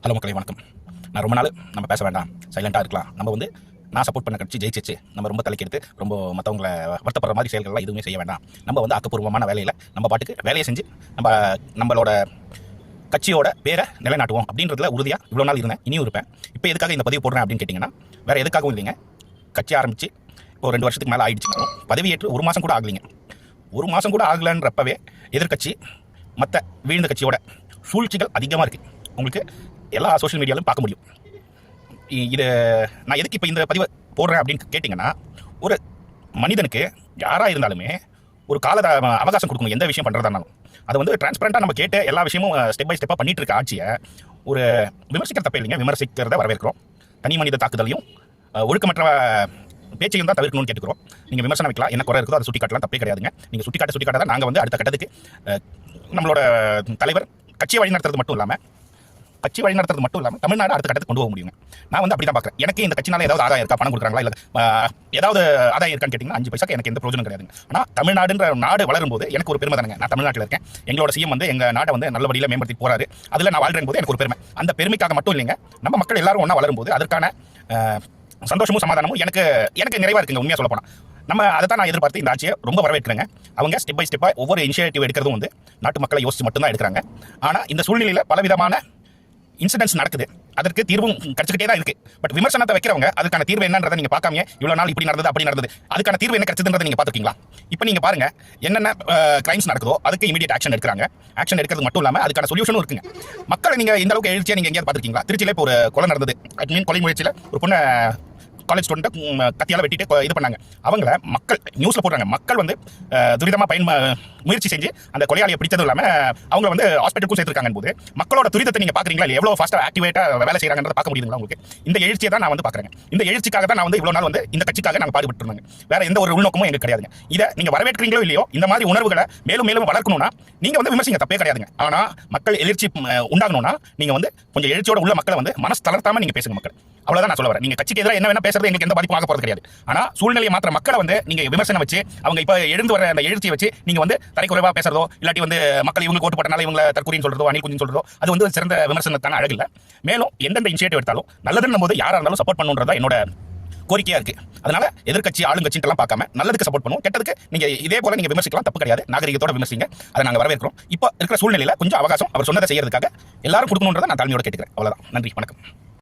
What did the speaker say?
Hello மக்களே வணக்கம். நான் ரொம்ப நாள் நம்ம பேச வேண்டாம், சைலண்டாக இருக்கலாம். நம்ம வந்து நான் சப்போர்ட் பண்ண கட்சி ஜெயிச்சிச்சு, நம்ம ரொம்ப தலைக்கெடுத்து ரொம்ப மற்றவங்களை வருத்தப்படுற மாதிரி செயல்கள்லாம் எதுவுமே செய்ய வேண்டாம். நம்ம வந்து ஆக்கப்பூர்வமான வேலையில் நம்ம பாட்டுக்கு வேலையை செஞ்சு நம்மளோட கட்சியோட பேரை நிலைநாட்டுவோம் அப்படின்றதுல உறுதியாக இவ்வளோ நாள் இருந்தேன், இனியும் இருப்பேன். இப்போ எதுக்காக இந்த பதிவு போடுறேன் அப்படின்னு கேட்டிங்கன்னா, வேறு எதுக்காகவும் இல்லைங்க. கட்சி ஆரம்பித்து ஒரு 2 வருஷத்துக்கு மேலே ஆயிடுச்சு. பதவியேற்று 1 மாதம் கூட ஆகலைங்க. 1 மாதம் கூட ஆகலைன்றப்பவே எதிர்கட்சி மற்ற வீழ்ந்த கட்சியோட சூழ்ச்சிகள் அதிகமாக இருக்குது. உங்களுக்கு எல்லா சோஷியல் மீடியாவிலும் பார்க்க முடியும். இது நான் எதுக்கு இப்போ இந்த பதிவை போடுறேன் அப்படின்னு கேட்டிங்கன்னா, ஒரு மனிதனுக்கு யாராக இருந்தாலுமே ஒரு கால அவகாசம் கொடுக்கணும். எந்த விஷயம் பண்ணுறதா இருந்தாலும் அதை வந்து டிரான்ஸ்பரண்ட்டாக நம்ம கேட்டு எல்லா விஷயமும் ஸ்டெப் பை ஸ்டெப்பாக பண்ணிட்டு இருக்க ஆட்சியை ஒரு விமர்சிக்கிற தப்பே இல்லைங்க. விமர்சிக்கிறத வரவேற்கிறோம். தனி மனித தாக்குதலையும் ஒழுக்கமற்ற பேச்சையும் தான் தவிர்க்கணும்னு கேட்டுக்கிறோம். நீங்கள் விமர்சனம் வைக்கலாம், என்ன குறை இருக்கோ அதை சுட்டி காட்டலாம், தப்பே கிடையாதுங்க. நீங்கள் சுட்டி காட்ட தான் நாங்கள் வந்து அடுத்த கட்டத்துக்கு நம்மளோட தலைவர் கட்சியை வழிநடத்துறது மட்டும் இல்லாமல் தமிழ்நாடு அடுத்த கட்டத்துக்கு கொண்டு போக முடியுங்க. நான் வந்து அப்படி தான் பார்க்குறேன். எனக்கு இந்த கட்சினால ஏதாவது ஆதாயம் இருக்கா, பணம் கொடுக்குறாங்களா, இல்லை ஏதாவது ஆதாயம் இருக்கான்னு கேட்டிங்கன்னா 5 பைசாக்கு எனக்கு எந்த பிரயோஜனம் கிடையாதுங்க. ஆனால் தமிழ்நாடுன்ற நாடு வளரும் போது எனக்கு ஒரு பெருமை தானங்க. நான் தமிழ்நாட்டில் இருக்கேன், எங்களோட சிஎம் வந்து எங்கள் நாட்டை வந்து நல்லபடியில் மேம்படுத்தி போறாரு, அதில் நான் வாழ்றேன் போது எனக்கு ஒரு பெருமை. அந்த பெருமைக்காக மட்டும் இல்லைங்க, நம்ம மக்கள் எல்லாரும் ஒன்றா வளரும் போது அதற்கான சந்தோஷமும் சமாதானமும் எனக்கு நிறைவாக இருக்குங்க. உண்மையாக சொல்ல போனால் நம்ம அதை தான் நான் எதிர்பார்த்து இந்த ஆட்சியை ரொம்ப வரவேற்கிறேங்க. அவங்க ஸ்டெப் பை ஸ்டெப்பாக ஒவ்வொரு இனிஷியேட்டிவ் எடுக்கிறதும் வந்து நாட்டு மக்களை யோசிச்சு மட்டும்தான் எடுக்கிறாங்க. ஆனால் இந்த சூழ்நிலையில் பலவிதமான இன்சிடென்ட்ஸ் நடக்குது, அதற்கு தீர்வும் கிடைச்சிக்கிட்டே தான் இருக்கு. பட் விமர்சனத்தை வைக்கிறவங்க அதுக்கான தீர்வு என்னன்றதை நீங்க பார்க்காம இவ்வளவு நாள் இப்படி நடந்தது அப்படி நடந்தது, அதுக்கான தீர்வு என்ன கிடைச்சதுன்றதை நீங்க பார்த்துருக்கீங்களா? இப்போ நீங்க பாருங்க, என்னென்ன கிரைம்ஸ் நடக்குதோ அதுக்கு இமீடியட் ஆக்ஷன் எடுக்கிறாங்க. ஆக்ஷன் எடுக்கிறது மட்டும் இல்லாமல் அதுக்கான சொல்யூஷனும் இருக்குங்க. மக்களை நீங்க இந்த அளவுக்கு எழுச்சியா நீங்க எங்கேயாவது பார்த்துருக்கீங்களா? திருச்சியில இப்போ ஒரு கொலை நடந்தது. கொலை முயற்சியில் ஒரு பொண்ணை காலேஜ் ஸ்டூடெண்ட் கத்தியால் வெட்டிட்டு இது பண்ணாங்க. அவங்கள மக்கள் நியூஸில் போடுறாங்க. மக்கள் வந்து துரிதமாக முயற்சி செஞ்சு அந்த கொலையாளியை பிடிச்சதும் இல்லாமல் அவங்க வந்து ஹாஸ்பிட்டலுக்கும் சேர்த்துருக்காங்க போது மக்களோட துரிதத்தை நீங்கள் பார்க்குறீங்களா? இல்லை எவ்வளோ ஃபாஸ்ட்டாக ஆக்டிவேட்டாக வேலை செய்கிறாங்கன்றத பார்க்க முடியுதுங்களா உங்களுக்கு? இந்த எழுச்சியை தான் நான் வந்து பார்க்குறேன். இந்த எழுச்சிக்காக தான் நான் வந்து இவ்வளோ நாள் வந்து இந்த கட்சிக்காக நாங்கள் பாடுபட்டுருந்தாங்க. வேற எந்த ஒரு உள்நோக்கமும் எங்களுக்கு கிடையாதுங்க. இதை நீங்கள் வரவேற்கிறீங்களோ இல்லையோ, இந்த மாதிரி உணர்வுகளை மேலும் மேலும் வளர்க்கணும்னா நீங்கள் வந்து விமர்சிங்க, தப்பே கிடையாதுங்க. ஆனால் மக்கள் எழுச்சி உண்டாகணும்னா நீங்கள் வந்து கொஞ்சம் எழுச்சியோட உள்ள மக்களை வந்து மனசு தளர்த்தாமல் நீங்கள் பேசுங்க. மக்கள் அவ்வளவுதான் நான் சொல்ல வரேன். நீங்க கட்சிக்கு எதிராக என்ன வேணா பேசுறது எங்களுக்கு எந்த பாதிப்பும் ஆக போறது கிடையாது. ஆனா சூழ்நிலையை மாற்ற மக்களை வந்து நீங்க விமர்சனம் வச்சு அவங்க இப்ப எழுந்து வர அந்த எழுச்சியை வச்சு நீங்க வந்து தரைக்குறைவா பேசுறதோ, இல்லாட்டி வந்து மக்கள் இவங்க ஓட்டு போட்டனால இவங்க தற்கொலைன்னு சொல்றதோ, அணில் குஞ்சுன்னு சொல்றதோ, அது வந்து சிறந்த விமர்சனத்தான அழகு இல்லை. மேலும் எந்தெந்த இனிஷியேட்டிவ் எடுத்தாலும் நல்லதுன்னு போது யாரா இருந்தாலும் சப்போர்ட் பண்ணுன்றதா என்னோட கோரிக்கையா இருக்கு. அதனால எதிர்கட்சி ஆளுங்கட்சின்னு பார்க்காம நல்லதுக்கு சப்போர்ட் பண்ணுவோம். கெட்டதுக்கு நீங்க இதே போல நீங்க விமர்சிக்கலாம், தப்பு கிடையாது. நாகரிகத்தோட விமர்சிங்க, அதை நாங்க வரவேற்கிறோம். இப்போ இருக்கிற சூழ்நிலையில கொஞ்சம் அவகாசம் அவர் சொன்னதை செய்யறதுக்காக எல்லாரும் கொடுக்கணுன்றதை நான் தாழ்மையோட கேட்டுக்கிறேன். அவ்வளவுதான். நன்றி, வணக்கம்.